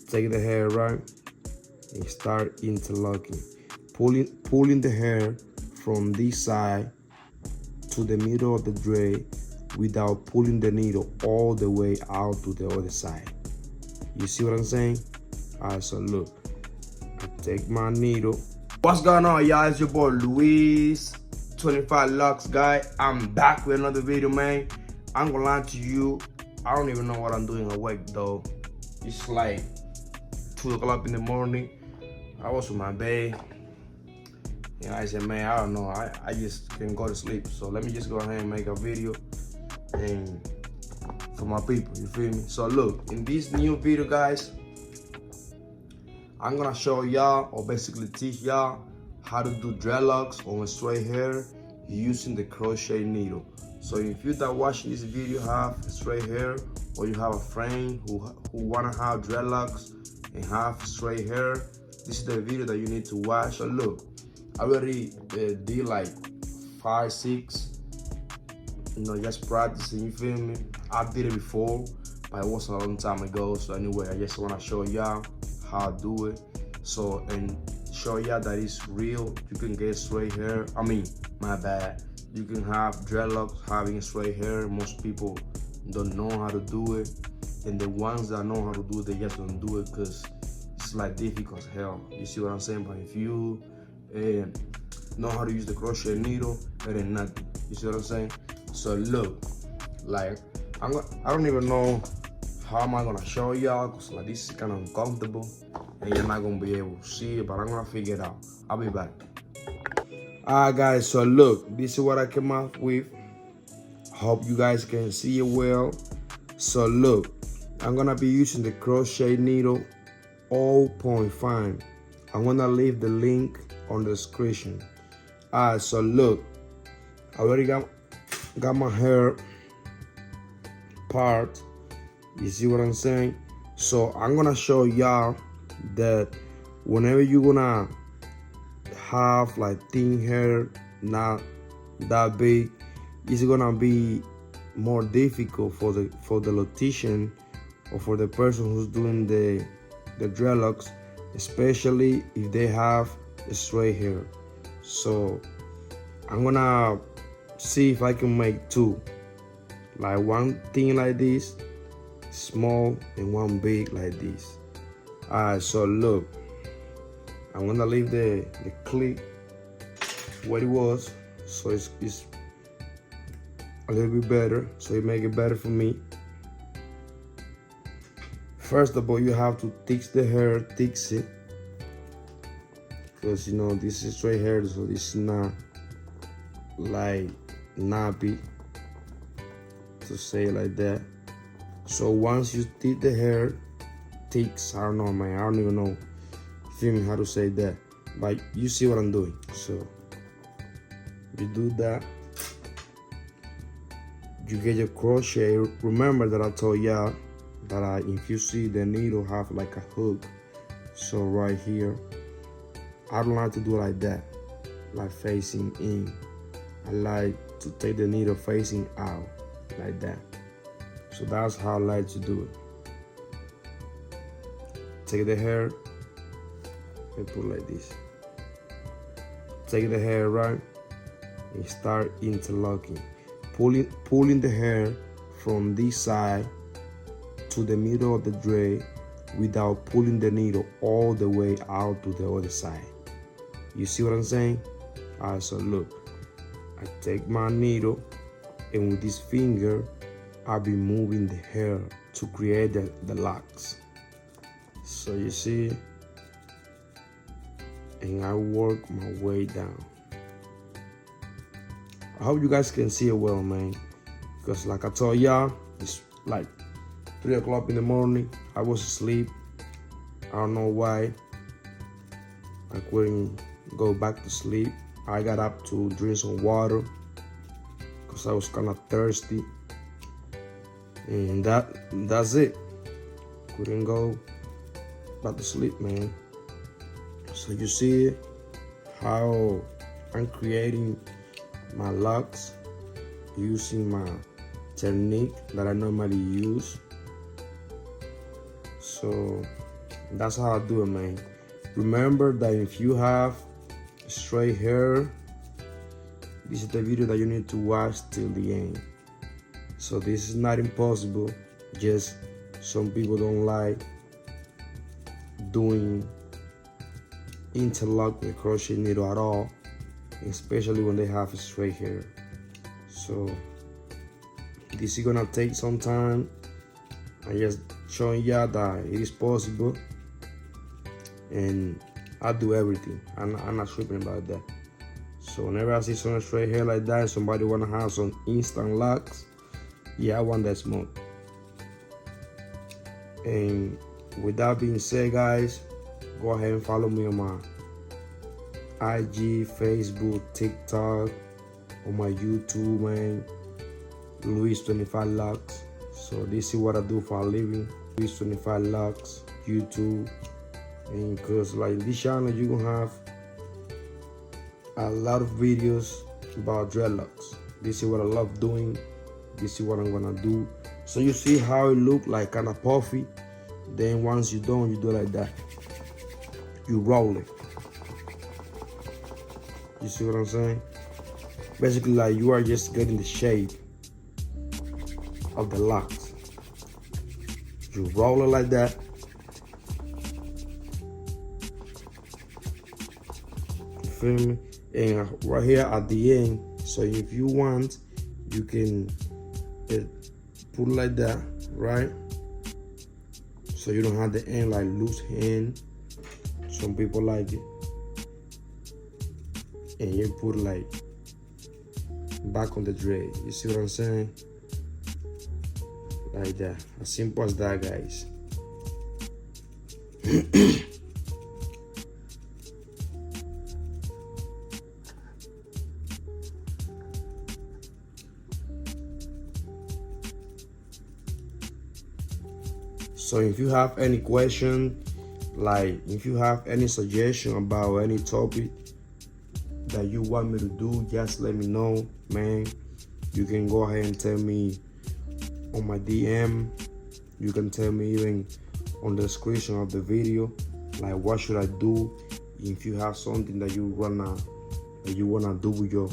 take the hair right and start interlocking, pulling the hair from this side to the middle of the braid without pulling the needle all the way out to the other side. You see what I'm saying? Alright, so look, I take my needle. What's going on, y'all? It's your boy Luis, 25 Locks guy. I'm back with another video, man. I'm gonna lie to you, I don't even know what I'm doing awake though. It's like 2 o'clock in the morning. I was with my babe, and I said, man, I don't know, I just can't go to sleep. So let me just go ahead and make a video and for my people, you feel me? So look, in this new video, guys, I'm gonna show y'all, or basically teach y'all, how to do dreadlocks on straight hair using the crochet needle. So if you that watching this video have straight hair, or you have a friend who wanna have dreadlocks and have straight hair, this is the video that you need to watch. So look, I already did like 5, 6, just practicing, you feel me? I did it before, but it wasn't a long time ago. So anyway, I just wanna show y'all how to do it. So, and show y'all that it's real. You can get straight hair. I mean, my bad. You can have dreadlocks having straight hair. Most people don't know how to do it. And the ones that know how to do it, they just don't do it because it's like difficult as hell. You see what I'm saying? But if you know how to use the crochet needle, that ain't nothing. You see what I'm saying? So look, like, I don't even know how am I gonna show y'all, because like this is kind of uncomfortable and you're not gonna be able to see it, but I'm gonna figure it out. I'll be back. Alright guys, so look, this is what I came up with. Hope you guys can see it well. So look, I'm gonna be using the crochet needle 0.5. I'm gonna leave the link on the description. Alright, so look, I already got my hair part. You see what I'm saying? So I'm gonna show y'all that whenever you're gonna have like thin hair, not that big, it's gonna be more difficult for the loctician or for the person who's doing the dreadlocks, especially if they have straight hair. So I'm gonna see if I can make 2, like one thing like this, small, and one big like this. Alright, so look, I'm gonna leave the clip where it was, so it's a little bit better, so it make it better for me. First of all, you have to fix the hair, fix it, because you know this is straight hair, so this is not like nappy, to say it like that. So once you did the hair, ticks, I don't know, man, I don't even know, feel me, how to say that, but you see what I'm doing. So you do that, you get your crochet. Remember that I told y'all that if you see the needle have like a hook, so right here, I don't like to do like that, like facing in. I like to take the needle facing out like that. So that's how I like to do it. Take the hair and put it like this. Take the hair right and start interlocking, pulling the hair from this side to the middle of the braid without pulling the needle all the way out to the other side. You see what I'm saying? Alright, so look, I take my needle and with this finger I'll be moving the hair to create the locks. So you see, and I work my way down. I hope you guys can see it well, man, because like I told y'all, it's like 3 o'clock in the morning. I was asleep. I don't know why I couldn't go back to sleep. I got up to drink some water because I was kind of thirsty, and that's it. Couldn't go back to sleep, man. So you see how I'm creating my locks using my technique that I normally use. So That's how I do it, man. Remember that if you have straight hair, this is the video that you need to watch till the end. So this is not impossible, just some people don't like doing interlock with crochet needle at all, especially when they have straight hair. So this is gonna take some time. I'm just showing y'all that it is possible, and I do everything. I'm not tripping about that. So whenever I see some straight hair like that and somebody wanna have some instant locks, yeah, I want that smoke. And with that being said, guys, go ahead and follow me on my IG, Facebook, TikTok, on my YouTube, man. Luis 25 Locks. So this is what I do for a living. Luis 25 Locks, YouTube. And because like this channel, you're gonna have a lot of videos about dreadlocks. This is what I love doing. This is what I'm gonna do. So you see how it look like kind of puffy. Then once you're done, you do like that. You roll it. You see what I'm saying? Basically, like you are just getting the shape of the locks. You roll it like that. You feel me? And right here at the end, so if you want, you can put it like that, right? So you don't have the end like loose end. Some people like it. And you put it like back on the dread. You see what I'm saying? Like that. As simple as that, guys. So if you have any question, like if you have any suggestion about any topic that you want me to do, just let me know, man. You can go ahead and tell me on my DM. You can tell me even on the description of the video, like what should I do if you have something that you wanna do with your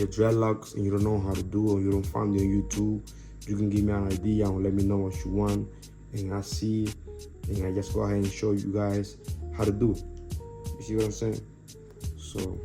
dreadlocks and you don't know how to do, or you don't find it on YouTube. You can give me an idea and let me know what you want, and I see, and I just go ahead and show you guys how to do. You see what I'm saying? So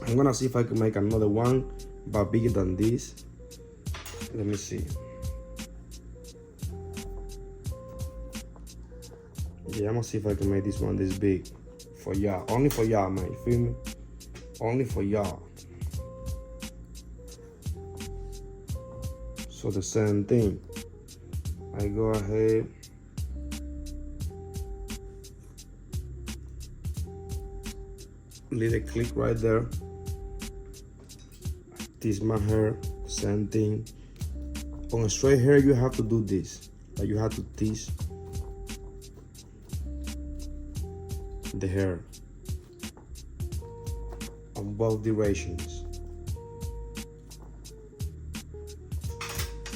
I'm gonna see if I can make another one, but bigger than this. Let me see. Yeah, I'm gonna see if I can make this one this big for y'all. Only for y'all, man. You feel me? Only for y'all. So the same thing. I go ahead. Let it click right there. This my hair. Same thing. On a straight hair, you have to do this. Like you have to tease the hair on both directions.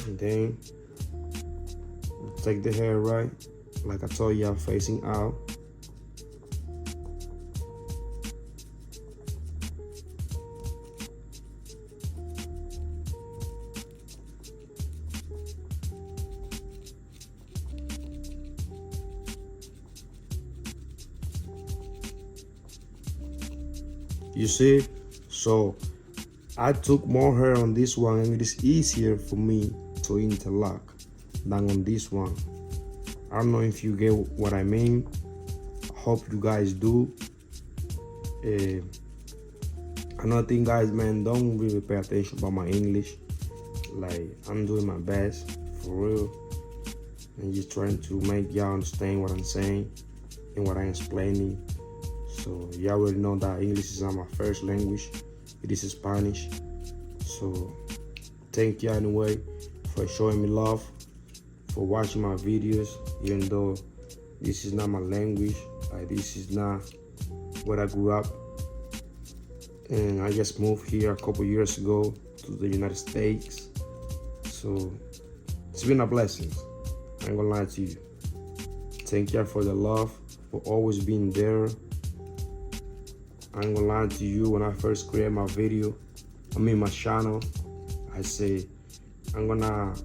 And then take the hair right, like I told you, facing out. You see? So I took more hair on this one, and it is easier for me to interlock than on this one. I don't know if you get what I mean. Hope you guys do. Another thing, guys, man, don't really pay attention about my English. Like, I'm doing my best, for real, and just trying to make y'all understand what I'm saying and what I'm explaining. So y'all already know that English is not my first language. It is Spanish. So thank you anyway for showing me love, for watching my videos, even though this is not my language. Like, this is not where I grew up. And I just moved here a couple years ago to the United States. So it's been a blessing. I ain't gonna lie to you. Thank you for the love, for always being there. I ain't gonna lie to you, when I first created my video, my channel, I say, I'm gonna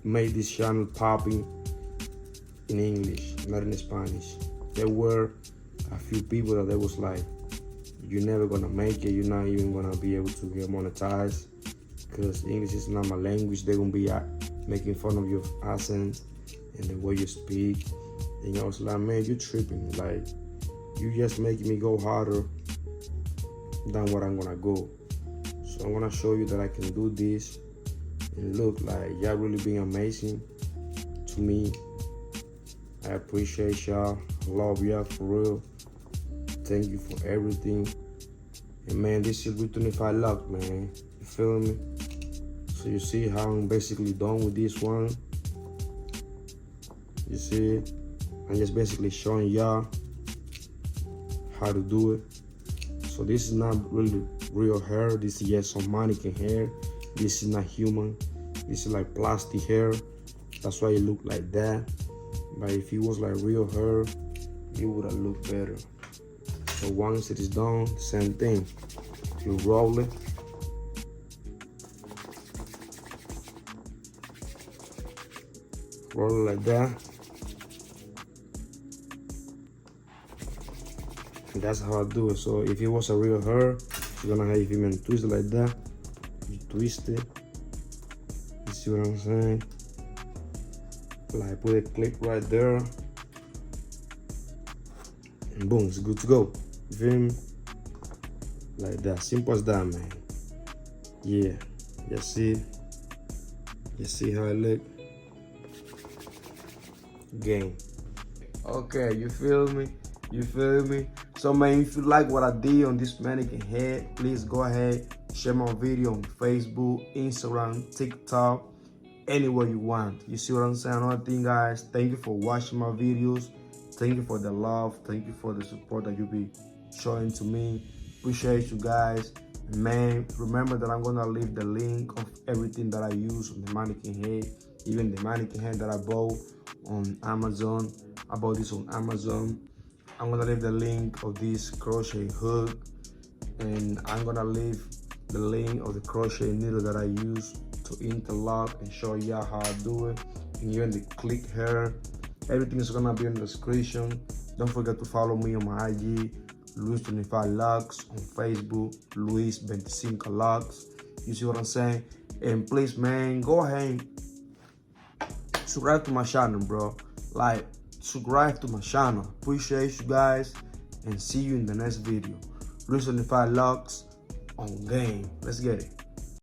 make this channel popping in English, not in Spanish. There were a few people that they was like, you're never gonna make it, you're not even gonna be able to get monetized, because English is not my language. They're gonna be making fun of your accent and the way you speak. And I was like, man, you tripping. Like, you just making me go harder than what I'm gonna go. So I'm gonna show you that I can do this. And look, like, y'all really being amazing to me. I appreciate y'all. Love y'all for real. Thank you for everything. And man, this is with 25 luck, man. You feel me? So you see how I'm basically done with this one. You see it? I'm just basically showing y'all how to do it. So this is not really real hair. This is just some mannequin hair. This is not human. This is like plastic hair. That's why it look like that. But if it was like real hair, it would have looked better. So once it is done, same thing. You roll it. Roll it like that. And that's how I do it. So if it was a real hair, you're gonna have it even twist it like that. You twist it. You see what I'm saying? Like put a clip right there. And boom, it's good to go. You feel me? Like that. Simple as that, man. Yeah. You see? You see how it look? Game. Okay, you feel me? You feel me? So man, if you like what I did on this mannequin head, please go ahead, share my video on Facebook, Instagram, TikTok, anywhere you want. You see what I'm saying? Another thing, guys, thank you for watching my videos. Thank you for the love. Thank you for the support that you be showing to me. Appreciate you guys. Man, remember that I'm gonna leave the link of everything that I use on the mannequin head, even the mannequin head that I bought on Amazon. I bought this on Amazon. I'm gonna leave the link of this crochet hook, and I'm gonna leave the link of the crochet needle that I use to interlock and show y'all how I do it, and even the click hair. Everything is gonna be in the description. Don't forget to follow me on my IG, Luis25Locks, on Facebook, Luis25Locks. You see what I'm saying? And please, man, go ahead and subscribe to my channel, bro. Like, subscribe to my channel. Appreciate you guys, and see you in the next video. Luis25Locks on game. Let's get it.